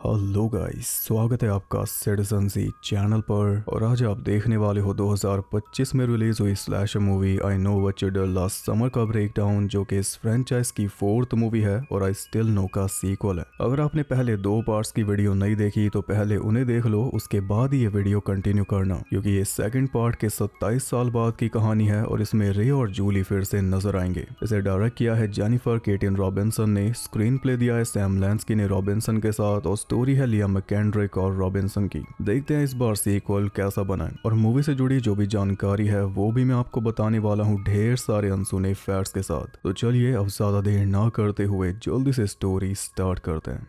Hello guys, स्वागत है आपका सिटीजन सी चैनल पर। और आज आप देखने वाले हो 2025 में रिलीज हुई slasher movie I know what you did last summer का ब्रेकडाउन, जो कि इस फ्रेंचाइज की फोर्थ मूवी है और आई स्टिल नो का सीक्वल है। अगर आपने पहले दो पार्ट्स की वीडियो नहीं देखी तो पहले उन्हें देख लो, उसके बाद ही ये वीडियो कंटिन्यू करना, क्योंकि ये सेकंड पार्ट के 27 साल बाद की कहानी है और इसमें रे और जूली फिर से नजर आएंगे। इसे डायरेक्ट किया है जेनिफर केटिन रॉबिन्सन ने, स्क्रीन प्ले दिया है सैम लैंसकी ने रॉबिन्सन के साथ, और स्टोरी है लियाम मैकेंड्रिक और रॉबिन्सन की। देखते हैं इस बार सीक्वल कैसा बना है। और मूवी से जुड़ी जो भी जानकारी है वो भी मैं आपको बताने वाला हूँ ढेर सारे अनसुने फैक्ट्स के साथ। तो चलिए अब ज्यादा देर ना करते हुए जल्दी से स्टोरी स्टार्ट करते हैं।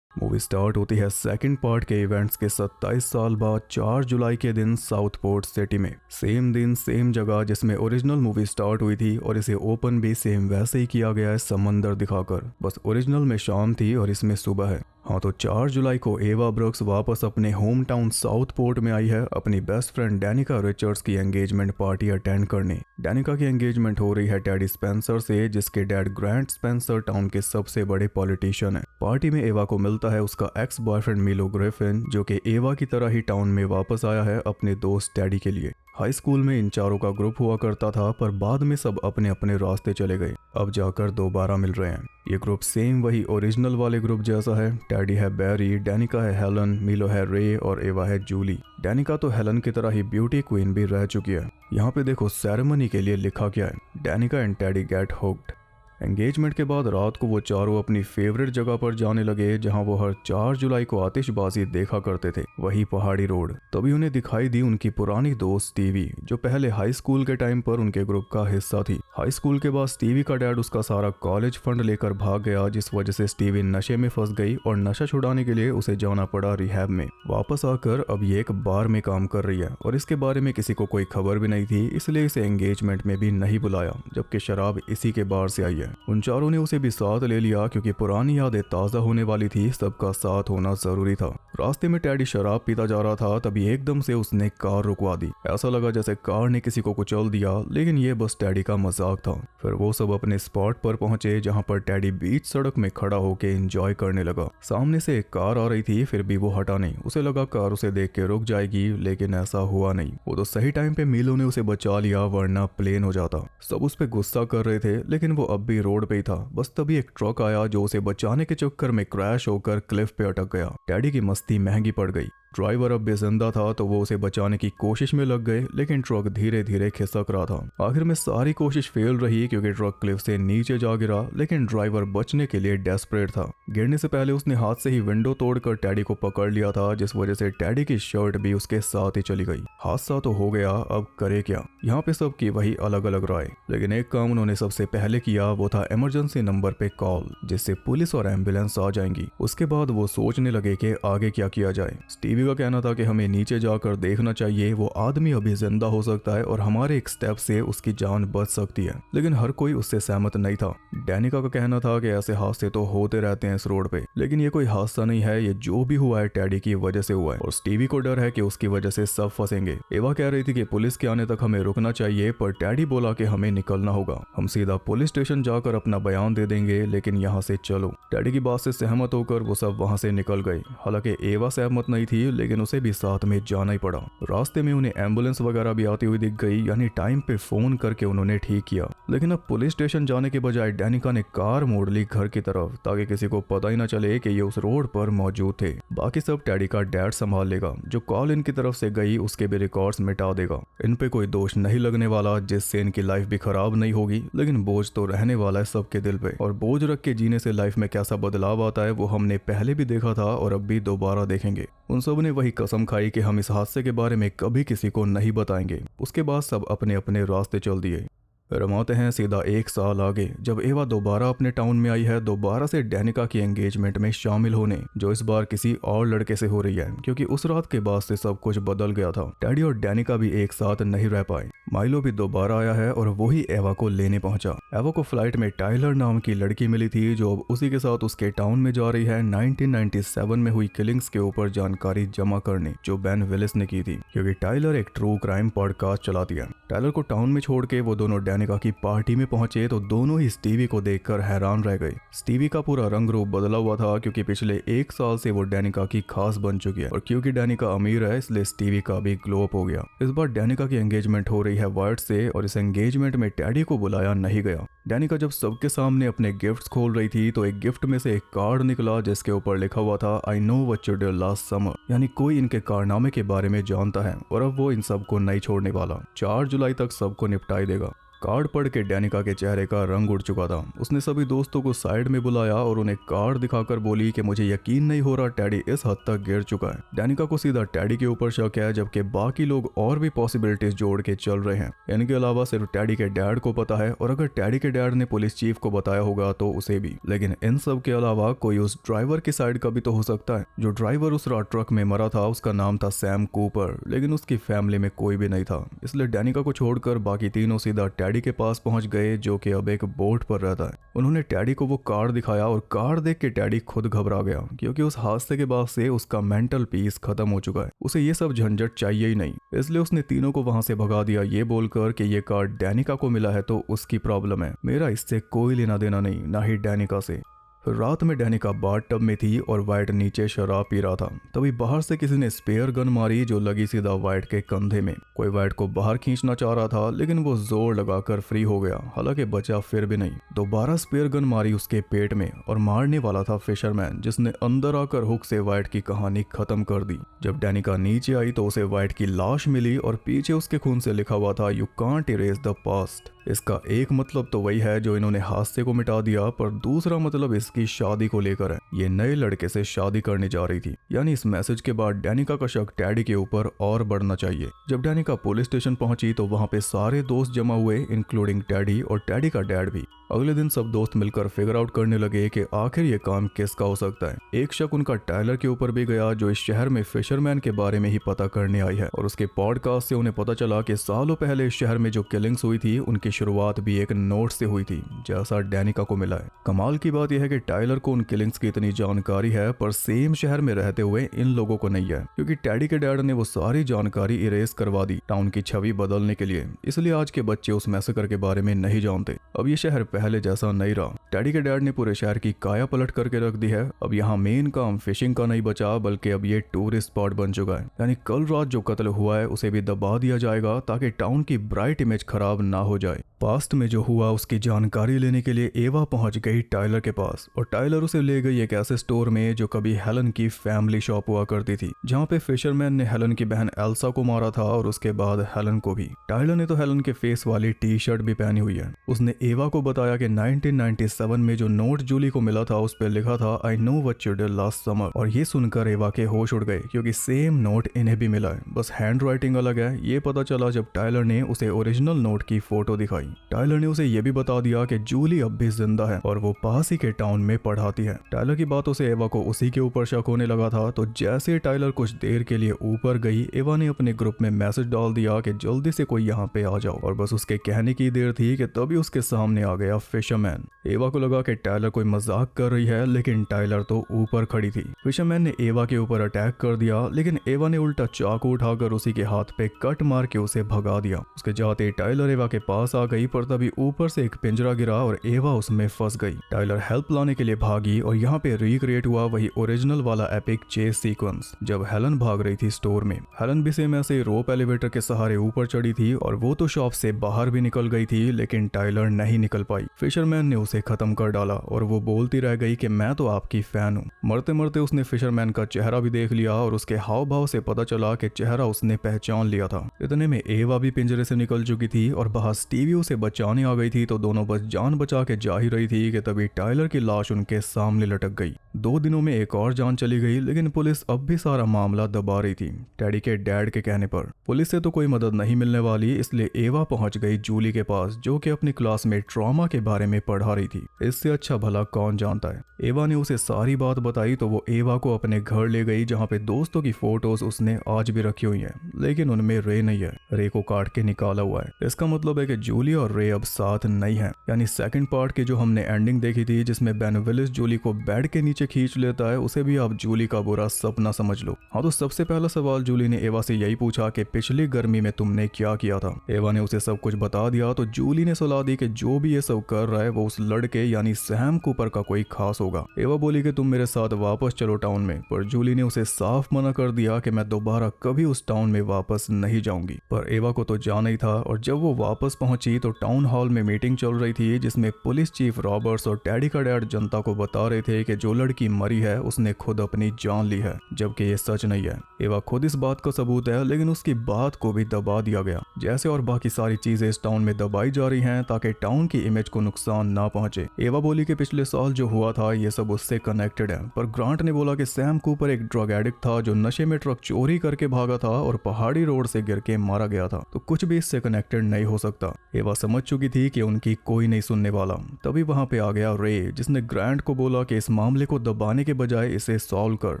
मूवी स्टार्ट होती है सेकंड पार्ट के इवेंट्स के 27 साल बाद 4 जुलाई के दिन साउथपोर्ट सिटी में। सेम दिन सेम जगह जिसमें ओरिजिनल मूवी स्टार्ट हुई थी, और इसे ओपन भी सेम वैसे ही किया गया है समंदर दिखाकर। बस ओरिजिनल में शाम थी और इसमें सुबह है। हाँ, तो 4 जुलाई को एवा ब्रुक्स वापस अपने होम टाउन साउथपोर्ट में आई है अपनी बेस्ट फ्रेंड डेनिका रिचर्ड्स की एंगेजमेंट पार्टी अटेंड करने। डेनिका की एंगेजमेंट हो रही है टेडी स्पेंसर से, जिसके डैड ग्रैंट स्पेंसर टाउन के सबसे बड़े पॉलिटिशियन है। पार्टी में एवा को मिलता है उसका एक्स बॉयफ्रेंड मिलो ग्रिफिन, जो कि एवा की तरह ही टाउन में वापस आया है अपने दोस्त टेडी के लिए। हाई स्कूल में इन चारों का ग्रुप हुआ करता था, पर बाद में सब अपने अपने रास्ते चले गए। अब जाकर दोबारा मिल रहे हैं। ये ग्रुप सेम वही ओरिजिनल वाले ग्रुप जैसा है। टैडी है बैरी, डेनिका है हेलन, मिलो है रे और एवा है जूली। डेनिका तो हेलन की तरह ही ब्यूटी क्वीन भी रह चुकी है। यहाँ पे देखो सेरेमनी के लिए लिखा क्या है, Danica and Teddy get hooked. Engagement के बाद रात को वो चारों अपनी फेवरेट जगह पर जाने लगे, जहां वो हर 4 जुलाई को आतिशबाजी देखा करते थे, वही पहाड़ी रोड। तभी उन्हें दिखाई दी उनकी पुरानी दोस्त स्टीवी, जो पहले हाई स्कूल के टाइम पर उनके ग्रुप का हिस्सा थी। हाई स्कूल के बाद स्टीवी का डैड उसका सारा कॉलेज फंड लेकर भाग गया, जिस वजह से स्टीवी नशे में फंस गई और नशा छुड़ाने के लिए उसे जाना पड़ा रिहैब में। वापस आकर अब ये एक बार में काम कर रही है और इसके बारे में किसी को कोई खबर भी नहीं थी, इसलिए इसे एंगेजमेंट में भी नहीं बुलाया, जबकि शराब इसी के बार से आई है। उन चारों ने उसे भी साथ ले लिया, क्योंकि पुरानी यादें ताजा होने वाली थी, सबका साथ होना जरूरी था। रास्ते में टैडी शराब पीता जा रहा था, तभी एकदम से उसने कार रुकवा दी। ऐसा लगा जैसे कार ने किसी को कुचल दिया, लेकिन ये बस टैडी का मजाक था। फिर वो सब अपने स्पॉट पर पहुंचे, जहां पर टैडी बीच सड़क में खड़ा होकर एंजॉय करने लगा। सामने से एक कार आ रही थी, फिर भी वो हटा नहीं। उसे लगा कार उसे देख के रुक जाएगी, लेकिन ऐसा हुआ नहीं। वो तो सही टाइम पे मिलो ने उसे बचा लिया, वरना प्लेन हो जाता। सब उस पर गुस्सा कर रहे थे, लेकिन वो अब भी रोड पे ही था। बस तभी एक ट्रक आया जो उसे बचाने के चक्कर में क्रैश होकर क्लिफ पे अटक गया। टैडी की मस्ती महंगी पड़ गई। ड्राइवर अब भी जिंदा था, तो वो उसे बचाने की कोशिश में लग गए, लेकिन ट्रक धीरे धीरे खिसक रहा था। आखिर में सारी कोशिश फेल रही, क्योंकि ट्रक क्लिफ से नीचे जा गिरा, लेकिन ड्राइवर बचने के लिए डेस्परेट था। गिरने से पहले उसने हाथ से ही विंडो तोड़कर टैडी को पकड़ लिया था, जिस वजह से टैडी की शर्ट भी उसके साथ ही चली गई। हादसा तो हो गया, अब करे क्या। यहाँ पे सबकी वही अलग अलग राय, लेकिन एक काम उन्होंने सबसे पहले किया, वो था इमरजेंसी नंबर पे कॉल, जिससे पुलिस और एम्बुलेंस आ जाएंगी। उसके बाद वो सोचने लगे कि आगे क्या किया जाए। स्टीवी का कहना था कि हमें नीचे जाकर देखना चाहिए, वो आदमी अभी जिंदा हो सकता है और हमारे एक स्टेप से उसकी जान बच सकती है, लेकिन हर कोई उससे सहमत नहीं था। डेनिका का कहना था कि ऐसे हादसे तो होते रहते हैं इस रोड पे, लेकिन ये कोई हादसा नहीं है, ये जो भी हुआ है टैडी की वजह से हुआ है, और स्टीवी को डर है कि उसकी वजह से सब फंसेंगे। एवा कह रही थी कि पुलिस के आने तक हमें रुकना चाहिए, पर टैडी बोला कि हमें निकलना होगा, हम सीधा पुलिस स्टेशन जाकर अपना बयान दे देंगे, लेकिन यहाँ से चलो। टैडी की बात से सहमत होकर वो सब वहाँ से निकल गए। हालांकि एवा सहमत नहीं थी, लेकिन उसे भी साथ में जाना ही पड़ा। रास्ते में उन्हें एम्बुलेंस वगैरह भी आती हुई दिख गई, यानी टाइम पे फोन करके उन्होंने ठीक किया। लेकिन अब पुलिस स्टेशन जाने के बजाय डेनिका ने कार मोड़ ली घर की तरफ, ताकि किसी को पता ही ना चले कि ये उस रोड पर मौजूद थे। बाकी सब टैडी का डैड संभाल लेगा, जो कॉल इनकी तरफ से गई उसके भी रिकॉर्ड्स मिटा देगा। इन पे कोई दोष नहीं लगने वाला, जिससे इनकी लाइफ भी खराब नहीं होगी, लेकिन बोझ तो रहने वाला है सबके दिल पे। और बोझ रख के जीने से लाइफ में कैसा बदलाव आता है वो हमने पहले भी देखा था और अब भी दोबारा देखेंगे। उन सब ने वही कसम खाई कि हम इस हादसे के बारे में कभी किसी को नहीं बताएंगे। उसके बाद सब अपने अपने रास्ते चल दिए। रमाते हैं सीधा 1 साल आगे, जब एवा दोबारा अपने टाउन में आई है, दोबारा से डैनिका की एंगेजमेंट में शामिल होने, जो इस बार किसी और लड़के से हो रही है, क्योंकि उस रात के बाद से सब कुछ बदल गया था। टेडी और डैनिका भी एक साथ नहीं रह पाए। माइलो भी दोबारा आया है और वही एवा को लेने पहुंचा। एवा को फ्लाइट में टाइलर नाम की लड़की मिली थी, जो अब उसी के साथ उसके टाउन में जा रही है 1997 में हुई किलिंग्स के ऊपर जानकारी जमा करने, जो बेन विलिस ने की थी, क्योंकि टाइलर एक ट्रू क्राइम पॉडकास्ट चलाती है। टाइलर को टाउन में छोड़ के वो दोनों डैनिका की पार्टी में पहुंचे तो दोनों ही स्टीवी को देखकर हैरान रह गए। स्टीवी का पूरा रंग रूप बदला हुआ था, क्योंकि पिछले 1 साल से वो डैनिका की खास बन चुकी है, और क्योंकि डैनिका अमीर है इसलिए स्टीवी का भी ग्लो अप हो गया। इस बार डैनिका की एंगेजमेंट हो रही है वाइट से, और इस एंगेजमेंट में टेडी को बुलाया नहीं गया। डैनिका जब सबके सामने अपने गिफ्ट्स खोल रही थी तो एक गिफ्ट में से एक कार्ड निकला, जिसके ऊपर लिखा हुआ था I know what you did last summer, यानी कोई इनके कारनामे के बारे में जानता है और अब वो इन सबको नहीं छोड़ने वाला, 4 जुलाई तक सबको निपटाई देगा। कार्ड पढ़ के डैनिका के चेहरे का रंग उड़ चुका था। उसने सभी दोस्तों को साइड में बुलाया और उन्हें कार्ड दिखाकर बोली कि मुझे यकीन नहीं हो रहा टेडी इस हद तक गिर चुका है। डैनिका को सीधा टेडी के ऊपर शक है, जबकि बाकी लोग और भी पॉसिबिलिटीज जोड़ के चल रहे हैं। इनके अलावा सिर्फ टेडी के डैड को पता है, और अगर टेडी के डैड ने पुलिस चीफ को बताया होगा तो उसे भी। लेकिन इन सब के अलावा कोई उस ड्राइवर की साइड का भी तो हो सकता है। जो ड्राइवर उस रात ट्रक में मरा था उसका नाम था सैम कूपर, लेकिन उसकी फैमिली में कोई भी नहीं था। इसलिए डैनिका को छोड़कर बाकी तीनों सीधा टेडी के पास पहुंच गए, जो कि अब एक बोट पर रहता है। उन्होंने टेडी को वो कार्ड दिखाया और कार्ड देख के टेडी खुद घबरा गया, क्योंकि उस हादसे के बाद से उसका मेंटल पीस खत्म हो चुका है। उसे ये सब झंझट चाहिए ही नहीं, इसलिए उसने तीनों को वहां से भगा दिया, ये बोलकर कि ये कार्ड डैनिका को मिला है तो उसकी प्रॉब्लम है, मेरा इससे कोई लेना देना नहीं, ना ही डैनिका से। फिर रात में डैनिका बाथटब में थी और वाइट नीचे शराब पी रहा था। तभी बाहर से किसी ने स्पेयर गन मारी, जो लगी सीधा वाइट के कंधे में। कोई वाइट को बाहर खींचना चाह रहा था, लेकिन वो जोर लगाकर फ्री हो गया, हालांकि बचा फिर भी नहीं। दोबारा स्पेयर गन मारी उसके पेट में, और मारने वाला था फिशरमैन, जिसने अंदर आकर हुक से वाइट की कहानी खत्म कर दी। जब डैनिका नीचे आई तो उसे वाइट की लाश मिली और पीछे उसके खून से लिखा हुआ था you can't erase the past. इसका एक मतलब तो वही है जो इन्होंने हादसे को मिटा दिया, पर दूसरा मतलब इसकी शादी को लेकर है। ये नए लड़के से शादी करने जा रही थी। यानी इस मैसेज के बाद डैनिका का शक टेडी के ऊपर और बढ़ना चाहिए। जब डैनिका पुलिस स्टेशन पहुंची तो वहां पे सारे दोस्त जमा हुए, इंक्लूडिंग टेडी और टेडी का डैड भी। अगले दिन सब दोस्त मिलकर फिगर आउट करने लगे कि आखिर ये काम किसका हो सकता है। एक शक उनका टाइलर के ऊपर भी गया, जो इस शहर में फिशरमैन के बारे में ही पता करने आई है, और उसके पॉडकास्ट से उन्हें पता चला कि सालों पहले इस शहर में जो किलिंग्स हुई थी उनकी शुरुआत भी एक नोट से हुई थी, जैसा डैनिका को मिला है। कमाल की बात यह है कि टाइलर को उन किलिंग्स की इतनी जानकारी है, पर सेम शहर में रहते हुए इन लोगों को नहीं है, क्योंकि टेडी के डैड ने वो सारी जानकारी इरेज करवा दी टाउन की छवि बदलने के लिए। इसलिए आज के बच्चे उस मैसेकर के बारे में नहीं जानते। अब ये शहर पहले जैसा नहीं रहा। टेडी के डैड ने पूरे शहर की काया पलट करके रख दी है। अब यहाँ मेन काम फिशिंग का नहीं बचा, बल्कि अब ये टूरिस्ट स्पॉट बन चुका है। यानी कल रात जो कत्ल हुआ है उसे भी दबा दिया जाएगा, ताकि टाउन की ब्राइट इमेज खराब ना हो जाए। पास्ट में जो हुआ उसकी जानकारी लेने के लिए एवा पहुंच गई टाइलर के पास, और टाइलर उसे ले गई एक ऐसे स्टोर में जो कभी हेलन की फैमिली शॉप हुआ करती थी, जहाँ पे फिशरमैन ने हेलन की बहन एल्सा को मारा था, और उसके बाद हेलन को भी। टाइलर ने तो हेलन के फेस वाली टी शर्ट भी पहनी हुई है। उसने एवा को बताया कि 1997 में जो नोट जूली को मिला था उस पर लिखा था I know what you did last summer, और ये सुनकर एवा के होश उड़ गए, क्योंकि सेम नोट इन्हें भी मिला है, बस हैंड राइटिंग अलग है। ये पता चला जब टाइलर ने उसे ओरिजिनल नोट की फोटो दिखाई। टाइलर ने उसे ये भी बता दिया कि जूली अब भी जिंदा है और वो पास ही के टाउन में पढ़ाती है। टाइलर की बातों से एवा को उसी के ऊपर शक होने लगा था, तो जैसे टाइलर कुछ देर के लिए ऊपर गई, एवा ने अपने ग्रुप में मैसेज डाल दिया कि जल्दी से कोई यहाँ पे आ जाओ, और बस उसके कहने की देर थी कि तभी उसके सामने आ गया फिशरमैन। एवा को लगा कि टाइलर कोई मजाक कर रही है, लेकिन टाइलर तो ऊपर खड़ी थी। फिशरमैन ने एवा के ऊपर अटैक कर दिया, लेकिन एवा ने उल्टा चाकू उठाकर उसी के हाथ पे कट मार के उसे भगा दिया। उसके जाते टाइलर एवा के पास आ गई, पर तभी ऊपर से एक पिंजरा गिरा और एवा उसमें फंस गई। टाइलर हेल्प लाने के लिए भागी, और यहाँ पे रिक्रिएट हुआ वही ओरिजिनल वाला एपिक चेस सीक्वेंस, जब हेलन भाग रही थी स्टोर में। हेलन भी सेम ऐसे रोप एलिवेटर के सहारे ऊपर चढ़ी थी, और वो तो शॉप से बाहर भी निकल गई थी, लेकिन टाइलर नहीं निकल पाई। फिशरमैन ने उसे खत्म कर डाला, और वो बोलती रह गई कि मैं तो आपकी फैन हूँ। मरते मरते उसने फिशरमैन का चेहरा भी देख लिया, और उसके हाव भाव से पता चला कि चेहरा उसने पहचान लिया था। इतने में एवा भी पिंजरे से निकल चुकी थी, और बाहर स्टीवी उसे उसे बचाने आ गई थी तो दोनों बस जान बचा के जा ही रही थी कि तभी टायलर की लाश उनके सामने लटक गई। 2 दिनों में एक और जान चली गई, लेकिन पुलिस अब भी सारा मामला दबा रही थी टेडी के डैड के कहने पर। पुलिस से तो कोई मदद नहीं मिलने वाली, इसलिए एवा पहुंच गई जूली के पास, जो कि अपनी क्लास में ट्रॉमा के बारे में पढ़ा रही थी। इससे अच्छा भला कौन जानता है। एवा ने उसे सारी बात बताई तो वो एवा को अपने घर ले गई, जहाँ पे दोस्तों की फोटोज उसने आज भी रखी हुई है, लेकिन उनमें रे नहीं है। रे को काट के निकाला हुआ है। इसका मतलब है कि जूली और रे अब साथ नहीं है। यानी सेकंड पार्ट की जो हमने एंडिंग देखी थी, जिसमें बेन विलिस जूली को बेड के नीचे खींच लेता है, उसे भी आप जूली का बुरा सपना समझ लो। हाँ, तो सबसे पहला सवाल जूली ने एवा से यही पूछा कि पिछली गर्मी में तुमने क्या किया था। एवा ने उसे सब कुछ बता दिया तो जूली ने सलाह दी कि जो भी ये सब कर रहा है वो उस लड़के यानी सैम कूपर का कोई खास होगा। एवा बोली कि तुम मेरे साथ वापस चलो टाउन में, पर जूली ने उसे साफ मना कर दिया कि मैं दोबारा कभी उस टाउन में वापस नहीं जाऊंगी। पर एवा को तो जाना ही था, और जब वो वापस पहुंची तो टाउन हॉल में मीटिंग चल रही थी, जिसमें पुलिस चीफ रॉबर्ट्स और टेडी का डैड जनता को बता रहे थे कि जो लड़की मरी है उसने खुद अपनी जान ली है, जबकि ये सच नहीं है। एवा खुद इस बात का सबूत है, लेकिन उसकी बात को भी दबा दिया गया, जैसे और बाकी सारी चीजें इस टाउन में दबाई जा रही हैं ताकि टाउन की इमेज को नुकसान ना पहुंचे। एवा बोली कि पिछले साल जो हुआ था ये सब उससे कनेक्टेड है, पर ग्रांट ने बोला कि सैम कूपर एक ड्रग एडिक्ट था जो नशे में ट्रक चोरी करके भागा था और पहाड़ी रोड से गिर के मारा गया था, तो कुछ भी इससे कनेक्टेड नहीं हो सकता। एवा समझ चुकी थी कि उनकी कोई नहीं सुनने वाला। तभी वहां पे आ गया रे, जिसने ग्रांट को बोला कि इस मामले को दबाने के बजाय इसे सॉल्व कर,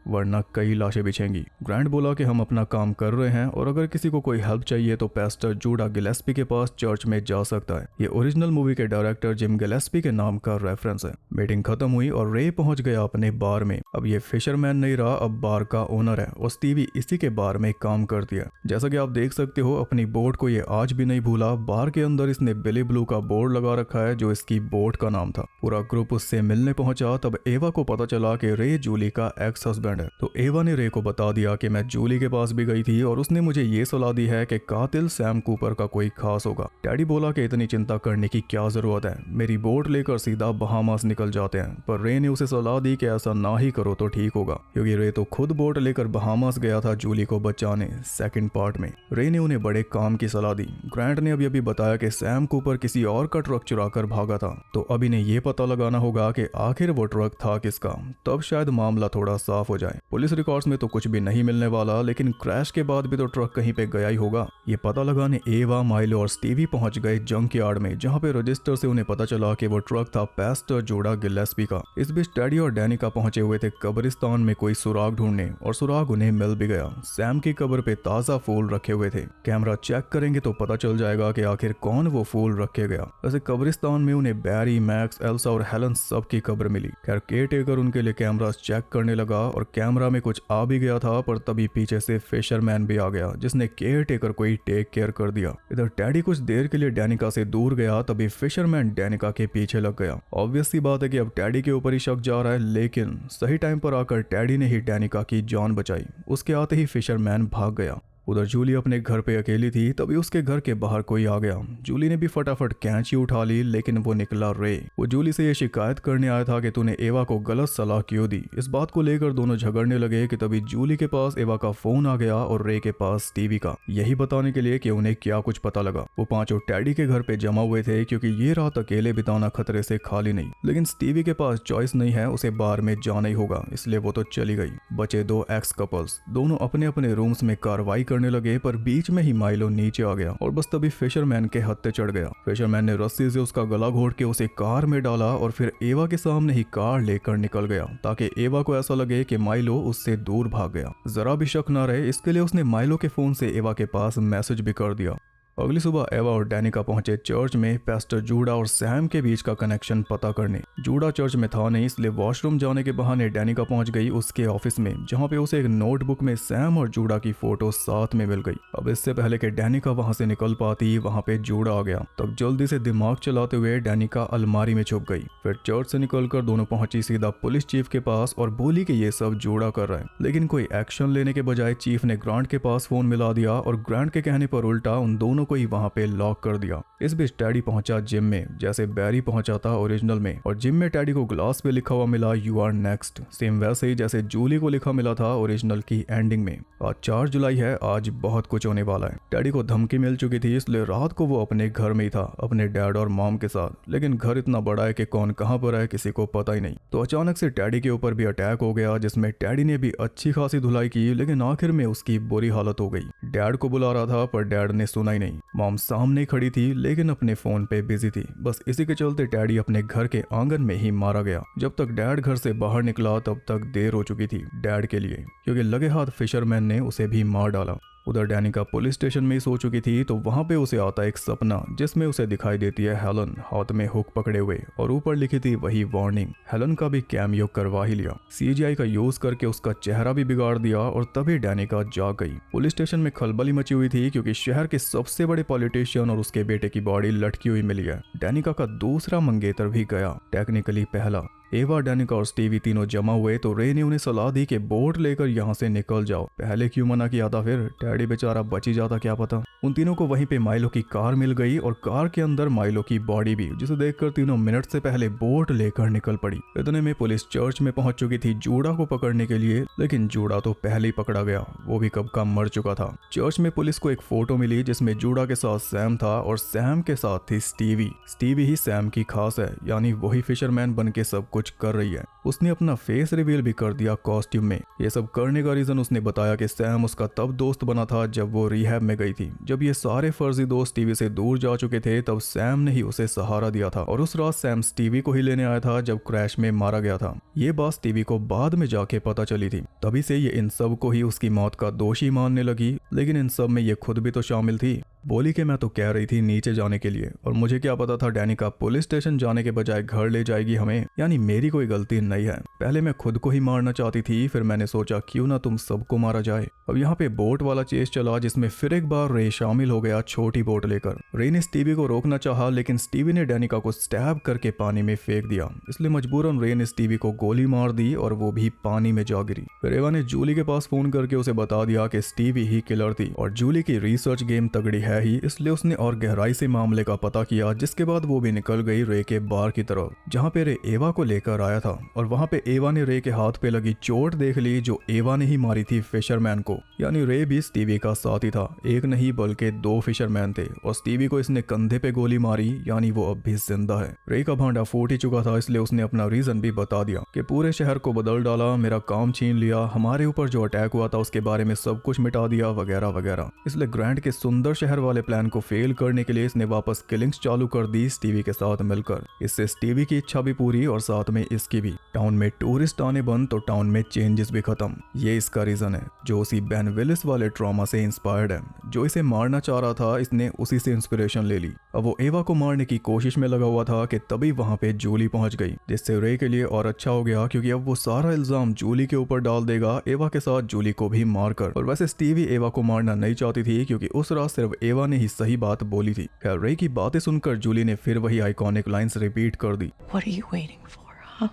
वरना कई लाशें बिछेंगी। ग्रांट बोला कि हम अपना काम कर रहे हैं और अगर किसी को कोई हेल्प चाहिए तो पेस्टर जूडा गिलेस्पी के पास चर्च में जा सकता है। ये ओरिजिनल मूवी के डायरेक्टर जिम गिलेस्पी के नाम का रेफरेंस है। मीटिंग खत्म हुई और रे पहुंच गया अपने बार में। अब ये फिशरमैन नहीं रहा, अब बार का ओनर है और स्टीवी इसी के बार में काम करती है। जैसा कि आप देख सकते हो अपनी बोट को ये आज भी नहीं भूला। बार के अंदर इसने बिली ब्लू का बोर्ड लगा रखा है जो इसकी बोट का नाम था। पूरा ग्रुप उससे मिलने पहुंचा, तब एवा को पता चला कि रे जूली का एक्स हस्बैंड है। तो एवा ने रे को बता दिया कि मैं जूली के पास भी गई थी और उसने मुझे ये सलाह दी है कि कातिल सैम कूपर का कोई खास होगा। डैडी बोला कि इतनी चिंता करने की क्या जरूरत है, मेरी बोट लेकर सीधा बहामास निकल जाते हैं। पर रे ने उसे सलाह दी कि ऐसा ना ही करो तो ठीक होगा, क्योंकि रे तो खुद बोट लेकर बहामास गया था जूली को बचाने। सेकंड पार्ट में रे ने उन्हें बड़े काम की सलाह दी। ग्रांट ने अभी बताया कि सैम कूपर किसी और का ट्रक चुरा कर भागा था, तो अभी ने ये पता लगाना होगा कि आखिर वो ट्रक था किसका, तब शायद मामला थोड़ा साफ हो जाए। पुलिस रिकॉर्ड्स में तो कुछ भी नहीं मिलने वाला, लेकिन क्रैश के बाद भी तो ट्रक कहीं पे गया ही होगा। ये पता लगाने एवा, माइलो और स्टीवी पहुंच गए जंक यार्ड में, जहां पे रजिस्टर से उन्हें पता चला कि वो ट्रक था पेस्टर जूडा गिलेस्पी का। इस बीच टेडी और डैनिका पहुंचे हुए थे कब्रिस्तान में कोई सुराग ढूंढने, और सुराग उन्हें मिल भी गया। सैम की कब्र पे ताजा फूल रखे हुए थे। कैमरा चेक करेंगे तो पता चल जाएगा कि आखिर कौन वो फूल रखे गया। वैसे कब्रिस्तान में उन्हें बैरी, मैक्स, एल्सा और हेलन सब की कब्र मिली। खैर केयर टेकर उनके लिए कैमरा चेक करने लगा और कैमरा में कुछ आ भी गया था, पर तभी पीछे से फिशरमैन भी आ गया, जिसने केयर टेकर को ही टेक केयर कर दिया। इधर टैडी कुछ देर के लिए डैनिका से दूर गया, तभी फिशरमैन डैनिका के पीछे लग गया। ऑब्वियस सी बात है कि अब टैडी के ऊपर ही शक जा रहा है, लेकिन सही टाइम पर आकर टैडी ने ही डैनिका की जान बचाई। उसके आते ही फिशरमैन भाग गया। उधर जूली अपने घर पे अकेली थी, तभी उसके घर के बाहर कोई आ गया। जूली ने भी फटाफट कैंची उठा ली, लेकिन वो निकला रे। वो जूली से ये शिकायत करने आया था कि तूने एवा को गलत सलाह क्यों दी। इस बात को लेकर दोनों झगड़ने लगे कि तभी जूली के पास एवा का फोन आ गया और रे के पास स्टीवी का, यही बताने के लिए कि उन्हें क्या कुछ पता लगा। वो पांचों टैडी के घर पे जमा हुए थे, क्योंकि ये रात अकेले बिताना खतरे से खाली नहीं। लेकिन स्टीवी के पास चॉइस नहीं है, उसे बार में जाना ही होगा, इसलिए वो तो चली गई। बचे दो एक्स कपल्स, दोनों अपने अपने रूम्स में कार्रवाई करने लगे, पर बीच में ही माइलो नीचे आ गया और बस तभी फिशरमैन के हत्थे चढ़ गया। फिशरमैन ने रस्सी से उसका गला घोट के उसे कार में डाला और फिर एवा के सामने ही कार लेकर निकल गया, ताकि एवा को ऐसा लगे कि माइलो उससे दूर भाग गया। जरा भी शक ना रहे, इसके लिए उसने माइलो के फोन से एवा के पास मैसेज भी कर दिया। अगली सुबह एवा और डैनिका पहुंचे चर्च में पेस्टर जूडा और सैम के बीच का कनेक्शन पता करने। जूडा चर्च में था नहीं, इसलिए वॉशरूम जाने के बहाने डैनिका पहुंच गई उसके ऑफिस में, जहां पे उसे एक नोटबुक में सैम और जूडा की फोटो साथ में मिल गई। अब इससे पहले कि डैनिका वहां से निकल पाती, वहां पे जूडा आ गया। तब जल्दी से दिमाग चलाते हुए डैनिका अलमारी में छुप गई। फिर चर्च से निकलकर दोनों पहुंची सीधा पुलिस चीफ के पास और बोली कि ये सब जूडा कर रहा है। लेकिन कोई एक्शन लेने के बजाय चीफ ने ग्रांट के पास फोन मिला दिया और ग्रांट के कहने पर उल्टा उन दोनों दोनों को ही वहाँ पे लॉक कर दिया। इस बीच टैडी पहुंचा जिम में, जैसे बैरी पहुंचा था ओरिजिनल में, और जिम में टैडी को ग्लास पे लिखा हुआ मिला यू आर नेक्स्ट, सेम वैसे ही जैसे जूली को लिखा मिला था ओरिजिनल की एंडिंग में। आज 4 जुलाई है, आज बहुत कुछ होने वाला है। टैडी को धमकी मिल चुकी थी, इसलिए रात को वो अपने घर में ही था, अपने डैड और मॉम के साथ, लेकिन घर इतना बड़ा है कि कौन कहाँ पर है किसी को पता ही नहीं। तो अचानक से टैडी के ऊपर भी अटैक हो गया, जिसमें टैडी ने भी अच्छी खासी धुलाई की, लेकिन आखिर में उसकी बुरी हालत हो गई। डैड को बुला रहा था पर डैड ने सुना ही नहीं। मॉम सामने खड़ी थी लेकिन अपने फोन पे बिजी थी। बस इसी के चलते टैडी अपने घर के आंगन में ही मारा गया। जब तक डैड घर से बाहर निकला तब तक देर हो चुकी थी डैड के लिए, क्योंकि लगे हाथ फिशरमैन ने उसे भी मार डाला। उधर डैनिका पुलिस स्टेशन में ही सो चुकी थी, तो वहां पे उसे आता एक सपना, जिसमें उसे दिखाई देती है हेलन हाथ में हुक पकड़े हुए, और ऊपर लिखी थी वही वार्निंग। हेलन का भी कैमियो करवा ही लिया, सीजीआई का यूज करके उसका चेहरा भी बिगाड़ दिया, और तभी डैनिका जाग गई। पुलिस स्टेशन में खलबली मची हुई थी, क्योंकि शहर के सबसे बड़े पॉलिटिशियन और उसके बेटे की बॉडी लटकी हुई मिली है। डैनिका का दूसरा मंगेतर भी गया, टेक्निकली पहला। एवा, डैनिका और स्टीवी तीनों जमा हुए तो रे ने उन्हें सलाह दी कि बोट लेकर यहाँ से निकल जाओ। पहले क्यों मना किया था फिर? टैडी बेचारा बच ही जाता, क्या पता। उन तीनों को वहीं पे माइलो की कार मिल गई, और कार के अंदर माइलो की बॉडी भी, जिसे देखकर तीनों मिनट से पहले बोट लेकर निकल पड़ी। इतने में पुलिस चर्च में पहुंच चुकी थी जूडा को पकड़ने के लिए, लेकिन जूडा तो पहले ही पकड़ा गया, वो भी कब का मर चुका था। चर्च में पुलिस को एक फोटो मिली जिसमें जूडा के साथ सैम था, और सैम के साथ थी स्टीवी। स्टीवी ही सैम की खास है, यानी वही फिशरमैन बन के सब कुछ कर रही है। उसने अपना फेस रिवील भी कर दिया कॉस्ट्यूम में। ये सब करने का रीजन उसने बताया कि सैम उसका तब दोस्त बना था जब वो रिहैब में गई थी। जब ये सारे फर्जी दोस्त टीवी से दूर जा चुके थे, तब सैम ने ही उसे सहारा दिया था, और उस रात सैम स्टीवी को ही लेने आया था जब क्रैश में मारा गया था। ये बात स्टीवी को बाद में जाके पता चली थी। तभी से ये इन सब को ही उसकी मौत का दोषी मानने लगी, लेकिन इन सब में ये खुद भी तो शामिल थी। बोली कि मैं तो कह रही थी नीचे जाने के लिए, और मुझे क्या पता था डैनिका पुलिस स्टेशन जाने के बजाय घर ले जाएगी हमें, यानी मेरी कोई गलती नहीं है। पहले मैं खुद को ही मारना चाहती थी, फिर मैंने सोचा क्यों ना तुम सबको मारा जाए। अब यहाँ पे बोट वाला चेस चला, जिसमें फिर एक बार रे शामिल हो गया छोटी बोट लेकर। रे ने स्टीवी को रोकना चाहा, लेकिन स्टीवी ने डैनिका को स्टैब करके पानी में फेंक दिया, इसलिए मजबूरन रे ने स्टीवी को गोली मार दी, और वो भी पानी में जा गिरी। फिर एवा ने जूली के पास फोन करके उसे बता दिया कि स्टीवी ही किलर थी, और जूली की रिसर्च गेम तगड़ी है ही, इसलिए उसने और गहराई से मामले का पता किया। जिसके बाद वो भी निकल गई रे के बार की तरफ, जहाँ पे रे एवा को लेकर आया था, और वहाँ पे एवा ने रे के हाथ पे लगी चोट देख ली, जो एवा ने ही मारी थी फिशरमैन को। यानी रे भी स्टीवी का साथी था, एक नहीं बल्कि 2 फिशरमैन थे, और स्टीवी को इसने कंधे पे गोली मारी, यानी वो अब भी जिंदा है। रे का भांडा फूट ही चुका था, इसलिए उसने अपना रीजन भी बता दिया कि पूरे शहर को बदल डाला, मेरा काम छीन लिया, हमारे ऊपर जो अटैक हुआ था उसके बारे में सब कुछ मिटा दिया, वगैरह वगैरह। इसलिए ग्रैंड के सुंदर शहर वाले प्लान को फेल करने के लिए इसने वापस किलिंग्स चालू कर दी स्टीवी के साथ मिलकर। इससे स्टीवी की इच्छा भी पूरी, और साथ में इसकी भी। टाउन में टूरिस्ट आने बंद, तो टाउन में चेंजेस भी खत्म। ये इसका रीजन है, जो उसी बेन विलिस वाले ट्रॉमा से इंस्पायर्ड है। जो इसे मारना चाह रहा था, इसने उसी से इंस्पिरेशन ले ली। अब वो एवा को मारने की कोशिश में लगा हुआ था कि तभी वहां पे जूली पहुंच गई, जिससे रे के लिए और अच्छा हो गया, क्योंकि अब वो सारा इल्जाम जूली के ऊपर डाल देगा, एवा के साथ जूली को भी मारकर। और वैसे स्टीवी एवा को मारना नहीं चाहती थी, क्योंकि उस रात सिर्फ एवा ने ही सही बात बोली थी। खैर रे की बातें सुनकर जूली ने फिर वही आइकॉनिक लाइंस रिपीट कर दी। What are you waiting for, huh?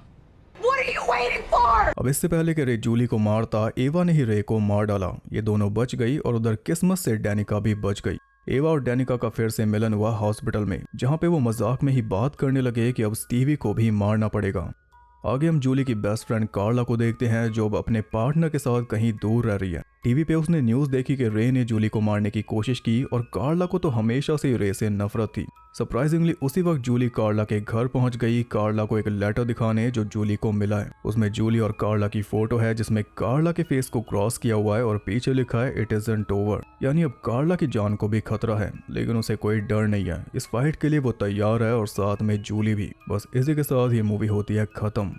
What are you waiting for? अब इससे पहले कि रे जूली को मारता, एवा ने ही रे को मार डाला। ये दोनों बच गई, और उधर किस्मत से डैनिका भी बच गई। एवा और डैनिका का फिर से मिलन हुआ हॉस्पिटल में, जहाँ पे वो मजाक में ही बात करने लगे कि अब स्टीवी को भी मारना पड़ेगा। आगे हम जूली की बेस्ट फ्रेंड कार्ला को देखते हैं, जो अब अपने पार्टनर के साथ कहीं दूर रह रही है। टीवी पे उसने न्यूज़ देखी कि रे ने जूली को मारने की कोशिश की, और कार्ला को तो हमेशा से रे से नफरत थी। सरप्राइजिंगली उसी वक्त जूली कार्ला के घर पहुंच गई, कार्ला को एक लेटर दिखाने जो जूली को मिला है। उसमें जूली और कार्ला की फोटो है, जिसमें कार्ला के फेस को क्रॉस किया हुआ है, और पीछे लिखा है इट इजंट ओवर, यानी अब कार्ला की जान को भी खतरा है, लेकिन उसे कोई डर नहीं है। इस फाइट के लिए वो तैयार है, और साथ में जूली भी। बस इसी के साथ ये मूवी होती है खत्म।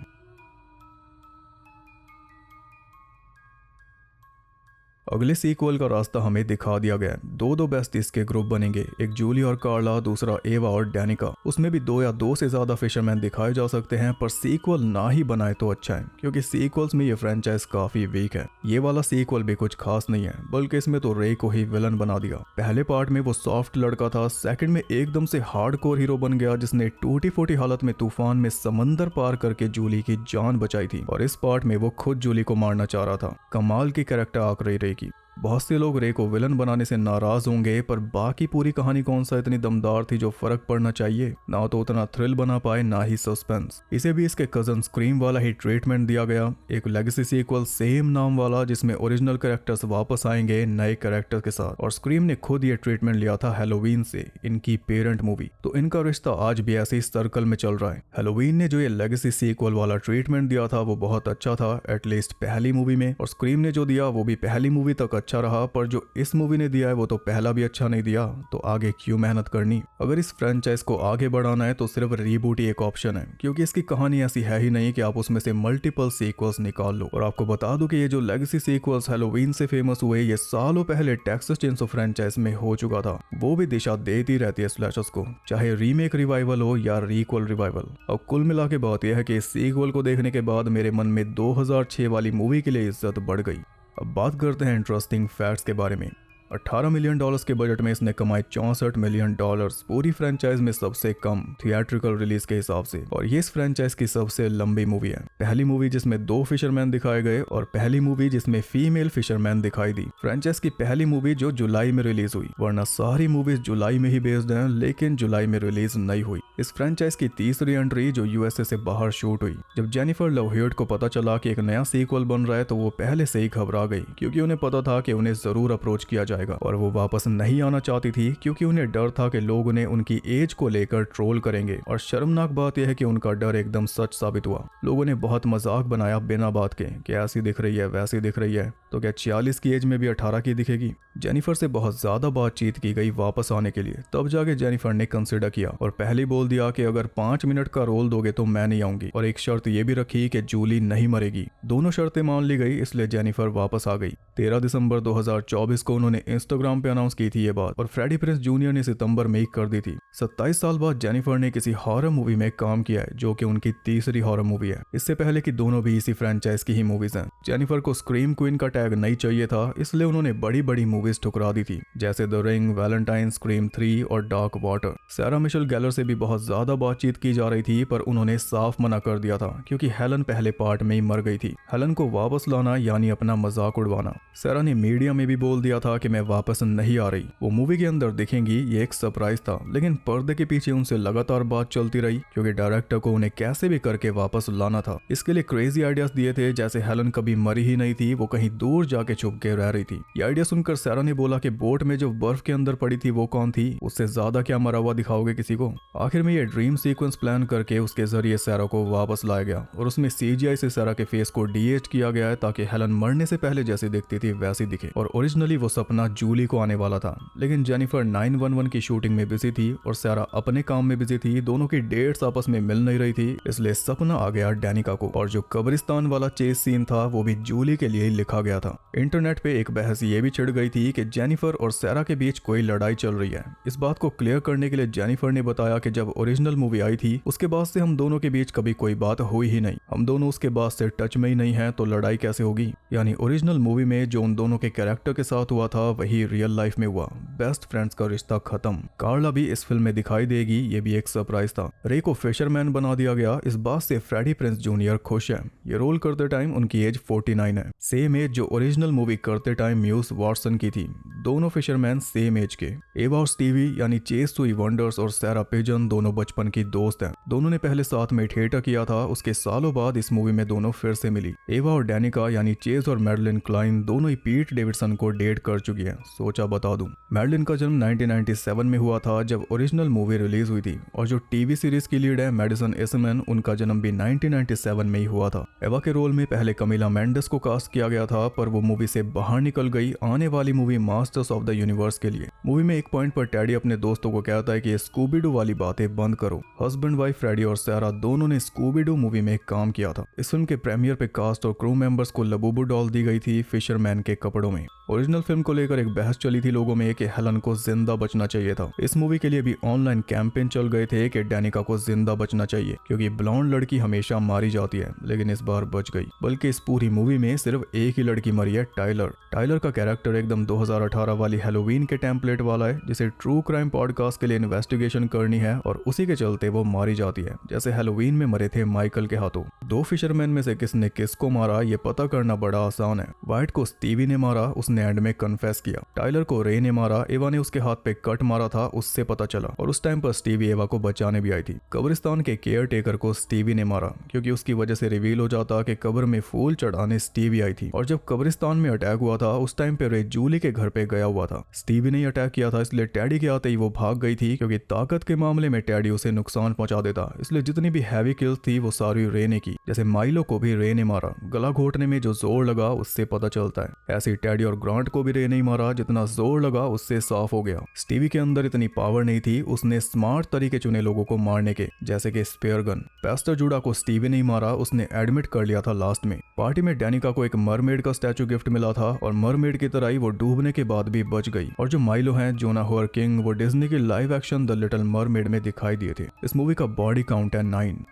अगले सीक्वल का रास्ता हमें दिखा दिया गया। दो बेस्टीज के ग्रुप बनेंगे, एक जूली और कार्ला, दूसरा एवा और डैनिका। उसमें भी 2 या 2 से ज्यादा फिशरमैन दिखाए जा सकते हैं, पर सीक्वल ना ही बनाए तो अच्छा है, क्योंकि सीक्वल्स में ये फ्रेंचाइज काफी वीक है। ये वाला सीक्वल भी कुछ खास नहीं है, बल्कि इसमें तो रे को ही विलन बना दिया। पहले पार्ट में वो सॉफ्ट लड़का था, सेकंड में एकदम से हार्डकोर हीरो बन गया, जिसने टूटी फूटी हालत में तूफान में समंदर पार करके जूली की जान बचाई थी, और इस पार्ट में वो खुद जूली को मारना चाह रहा था। कमाल की कैरेक्टर आर्क रही। बहुत से लोग रे को विलन बनाने से नाराज होंगे, पर बाकी पूरी कहानी कौन सा इतनी दमदार थी जो फर्क पड़ना चाहिए। ना तो उतना थ्रिल बना पाए, ना ही सस्पेंस। इसे भी इसके कजन स्क्रीम वाला ही ट्रीटमेंट दिया गया, एक लेगेसी सीक्वल सेम नाम वाला जिसमें ओरिजिनल कैरेक्टर्स वापस आएंगे नए कैरेक्टर के साथ। और स्क्रीम ने खुद ये ट्रीटमेंट लिया था हैलोवीन से, इनकी पेरेंट मूवी। तो इनका रिश्ता आज भी ऐसे ही सर्कल में चल रहा है। हैलोवीन ने जो ये लेगेसी सीक्वल वाला ट्रीटमेंट दिया था वो बहुत अच्छा था, एटलीस्ट पहली मूवी में। और स्क्रीम ने जो दिया वो भी पहली मूवी तक अच्छा रहा, पर जो इस मूवी ने दिया है वो तो पहला भी अच्छा नहीं दिया। तो आगे क्यों मेहनत करनी। अगर इस फ्रेंचाइज को आगे बढ़ाना है तो सिर्फ रीबूट ही एक ऑप्शन है, क्योंकि इसकी कहानी ऐसी है ही नहीं कि आप उसमें से मल्टीपल सीक्वल्स निकाल लो। और आपको बता दूं कि ये जो लेगेसी सीक्वल्स हैलोवीन से फेमस हुए, ये सालों पहले टेक्सास चेनसो फ्रेंचाइज में हो चुका था। वो भी दिशा देती रहती है स्लैशर्स को, चाहे रीमेक रिवाइवल हो या रीक्वल रिवाइवल। और कुल मिला के बात यह है कि इस सीक्वल को देखने के बाद मेरे मन में 2006 वाली मूवी के लिए इज्जत बढ़ गई। अब बात करते हैं इंटरेस्टिंग फैक्ट्स के बारे में। $18 मिलियन के बजट में इसने कमाए $64 मिलियन, पूरी फ्रेंचाइज में सबसे कम थिएट्रिकल रिलीज के हिसाब से। और ये इस फ्रेंचाइज की सबसे लंबी मूवी है। पहली मूवी जिसमें 2 फिशरमैन दिखाए गए और पहली मूवी जिसमें फीमेल फिशरमैन दिखाई दी। फ्रेंचाइज की पहली मूवी जो जुलाई में रिलीज हुई, वरना सारी मूवीज जुलाई में ही बेस्ड हैं, लेकिन जुलाई में रिलीज नहीं हुई। इस फ्रेंचाइज की तीसरी एंट्री जो यूएसए से बाहर शूट हुई। जब जेनिफर लव ह्यूट को पता चला कि एक नया सीक्वल बन रहा है तो वो पहले से ही घबरा गई, क्योंकि उन्हें पता था कि उन्हें जरूर अप्रोच किया जाएगा। और वो वापस नहीं आना चाहती थी, क्योंकि उन्हें डर था कि लोग उन्हें उनकी एज को लेकर ट्रोल करेंगे। और शर्मनाक बात यह है कि उनका डर एकदम सच साबित हुआ। लोगों ने बहुत मजाक बनाया बिना बात के कि ऐसी दिख रही है, वैसी दिख रही है, तो क्या 46 की एज में भी 18 की दिखेगी। जेनिफर से बहुत ज्यादा बातचीत की गई वापस आने के लिए, तब जाके जेनिफर ने कंसिडर किया और पहले बोल दिया कि अगर 5 मिनट का रोल दोगे तो मैं नहीं आऊंगी। और एक शर्त ये भी रखी कि जूली नहीं मरेगी। दोनों शर्तें मान ली गई, इसलिए जेनिफर वापस आ गई। 13 दिसंबर 2024 को उन्होंने इंस्टाग्राम पे अनाउंस की थी ये बात, और फ्रेडी प्रिंस जूनियर ने सितंबर में ही कर दी थी। 27 साल बाद जेनिफर ने किसी हॉरर मूवी में काम किया है, जो कि उनकी तीसरी हॉरर मूवी है। इससे पहले की दोनों भी इसी फ्रेंचाइज की ही मूवीज हैं। जेनिफर को स्क्रीम क्वीन का टैग नहीं चाहिए था, इसलिए उन्होंने बड़ी बड़ी मूवीज ठुकरा दी थी, जैसे द रिंग, वैलेंटाइन, स्क्रीम 3 और डार्क वाटर। सारा मिशेल गैलर से भी बहुत ज्यादा बातचीत की जा रही थी, पर उन्होंने साफ मना कर दिया था, क्योंकि हेलन पहले पार्ट में ही मर गई थी। हेलन को वापस लाना यानी अपना मजाक उड़वाना। सारा ने मीडिया में भी बोल दिया था कि मैं वापस नहीं आ रही, वो मूवी के अंदर दिखेंगी, ये एक सरप्राइज था। लेकिन पर्दे के पीछे उनसे लगातार बात चलती रही, क्योंकि डायरेक्टर को उन्हें कैसे भी करके वापस लाना था। इसके लिए क्रेजी आइडियाज दिए थे, जैसे हेलन कभी मरी ही नहीं थी, वो कहीं दूर जाके छुप के रह रही थी। ये आइडिया सुनकर सारा ने बोला कि बोट में जो बर्फ के अंदर पड़ी थी वो कौन थी, उससे ज्यादा क्या मरा हुआ दिखाओगे किसी को। आखिर में ये ड्रीम सीक्वेंस प्लान करके उसके जरिए सारा को वापस लाया गया, और उसमें CGI से सारा के फेस को डीएच किया गया है, ताकि हेलन मरने से पहले जैसी दिखती थी वैसी दिखे। और ओरिजिनली वो सपना जूली को आने वाला था, लेकिन जेनिफर 911 की शूटिंग में बिजी थी और सारा अपने काम में बिजी थी। दोनों की डेट्स आपस में मिल नहीं रही थी, इसलिए सपना आ गया डैनिका को। और जो कब्रिस्तान वाला चेस सीन था वो भी जूली के लिए ही लिखा गया था। इंटरनेट पे एक बहस ये भी छिड़ गई थी कि जेनिफर और सारा के बीच कोई लड़ाई चल रही है। इस बात को क्लियर करने के लिए जेनिफर ने बताया कि जब ओरिजिनल मूवी आई थी उसके बाद से हम दोनों के बीच कभी कोई बात हुई ही नहीं, हम दोनों उसके बाद से टच में ही नहीं है, तो लड़ाई कैसे होगी। यानी ओरिजिनल मूवी में जो उन दोनों के कैरेक्टर के साथ हुआ था वही रियल लाइफ में हुआ। बेस्ट फ्रेंड्स का रिश्ता खत्म। कार्ला भी इस फिल्म में दिखाई देगी, ये भी एक सरप्राइज था। रे को फिशरमैन बना दिया गया, इस बात से फ्रेडी प्रिंस जूनियर खुश है। ये रोल करते टाइम उनकी एज 49 है, सेम एज जो ओरिजिनल मूवी करते टाइम म्यूस वॉटसन की थी। दोनों फिशरमैन सेम एज के। एवा और स्टीवी यानी चेस सुई वंडर्स और सारा पिजन दोनों बचपन की दोस्त हैं। दोनों ने पहले साथ में थिएटर किया था, उसके सालों बाद इस मूवी में दोनों फिर से मिली। एवा और डैनिका यानी चेस और मैडलिन क्लाइन दोनों ही पीट डेविडसन को डेट कर चुकी हैं। सोचा बता दूं, मैडलिन का जन्म 1997 में हुआ था जब ओरिजिनल मूवी रिलीज हुई थी, और जो टीवी सीरीज की लीड है मैडिसन एसमैन, उनका जन्म भी 1997 में ही हुआ था। एवा के रोल में पहले कमिला मेंडेस को कास्ट किया गया था, पर वो मूवी से बाहर निकल गई आने वाली movie masters of the universe के लिए। मूवी में एक पॉइंट पर टैडी अपने दोस्तों को कहता है कि स्कूबी-डू वाली बातें बंद करो। हस्बैंड वाइफ फ्रेडी और सारा दोनों ने स्कूबी-डू मूवी में काम किया था। इस फिल्म के प्रीमियर पे कास्ट और क्रू मेंबर्स को लबूबू डॉल दी गई थी फिशरमैन के कपड़ों में। ओरिजिनल फिल्म को लेकर एक बहस चली थी लोगों में कि हेलन को जिंदा बचना चाहिए था। इस मूवी के लिए भी ऑनलाइन कैंपेन चल गए थे कि डेनिका को जिंदा बचना चाहिए क्योंकि ब्लॉन्ड लड़की हमेशा मारी जाती है, लेकिन इस बार बच गई। बल्कि इस पूरी मूवी में सिर्फ एक ही लड़की मरी है, टाइलर। टाइलर का कैरेक्टर एकदम 2018 वाली हैलोवीन के टेम्पलेट वाला है, जिसे ट्रू क्राइम पॉडकास्ट के लिए इन्वेस्टिगेशन करनी है और उसी के चलते वो मारी जाती है, जैसे हैलोवीन में मरे थे माइकल के हाथों। दो फिशरमैन में से किसने किसको मारा ये पता करना बड़ा आसान है। वाइट को स्टीवी ने मारा, उसने एंड में कन्फेस किया। टाइलर को रे ने मारा, एवा ने उसके हाथ पे कट मारा था, उससे पता चला। और उस टाइम पर स्टीवी एवा को बचाने भी आई थी। कब्रिस्तान के केयर टेकर को स्टीवी ने मारा क्योंकि उसकी वजह से रिवील हो जाता कि कब्र में फूल चढ़ाने स्टीवी आई थी। और जब कब्रिस्तान में अटैक हुआ था उस टाइम पे रे जूली के घर पे गया हुआ था। स्टीवी ने अटैक किया था, इसलिए टैडी के आते ही वो भाग गई थी क्योंकि ताकत के मामले में टैडी उसे नुकसान पहुंचा देता, इसलिए जितनी भी हैवी किल्स थी वो सारी रे ने की। जैसे माइलो को भी रे ने मारा, गला घोटने में जो जोर लगा उससे पता चलता है। ऐसे टैडी और ग्रांट को भी रे नहीं मारा, जितना जोर लगा उससे साफ हो गया। स्टीवी के अंदर इतनी पावर नहीं थी, उसने स्मार्ट तरीके चुने लोगों को मारने के, जैसे कि स्पेयर गन। पेस्टर जूडा को स्टीवी नहीं मारा, उसने एडमिट कर लिया था लास्ट में। पार्टी में डेनिका को एक मरमेड का स्टैचू गिफ्ट मिला था और मरमेड की तरह ही वो डूबने के बाद भी बच गई। और जो माइलो है जोना होर किंग, वो डिज्नी की live action the little mermaid में दिखाई दिए थे। इस मूवी का बॉडी काउंट है 9।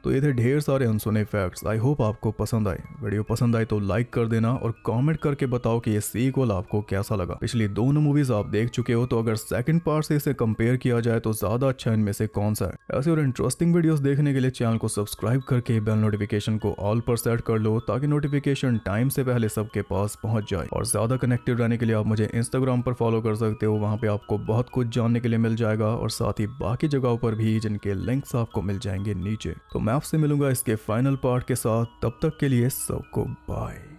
तो ये थे ढेर सारे अनसुने फैक्ट्स। आई होप आपको पसंद आए। वीडियो पसंद आए तो लाइक कर देना और कमेंट करके बताओ कि ये सीक्वल आपको कैसा लगा। पिछली दोनों मूवीज आप देख चुके हो, तो अगर सेकंड पार्ट से इसे कंपेयर किया जाए तो ज्यादा अच्छा इनमें से कौन सा है। ऐसे और इंटरेस्टिंग वीडियोस देखने के लिए चैनल को सब्सक्राइब करके बेल नोटिफिकेशन को ऑल पर सेट कर लो, ताकि नोटिफिकेशन टाइम से पहले सबके पास पहुंच जाए। और ज्यादा कनेक्टेड रहने के लिए आप मुझे इंस्टाग्राम पर फॉलो कर सकते हो, वहां पे आपको बहुत कुछ जानने के लिए मिल जाएगा और साथ ही बाकी जगहों पर भी, जिनके लिंक्स आपको मिल जाएंगे नीचे। तो मैं आपसे मिलूंगा इसके फाइनल पार्ट के साथ, तब तक के लिए सबको बाय।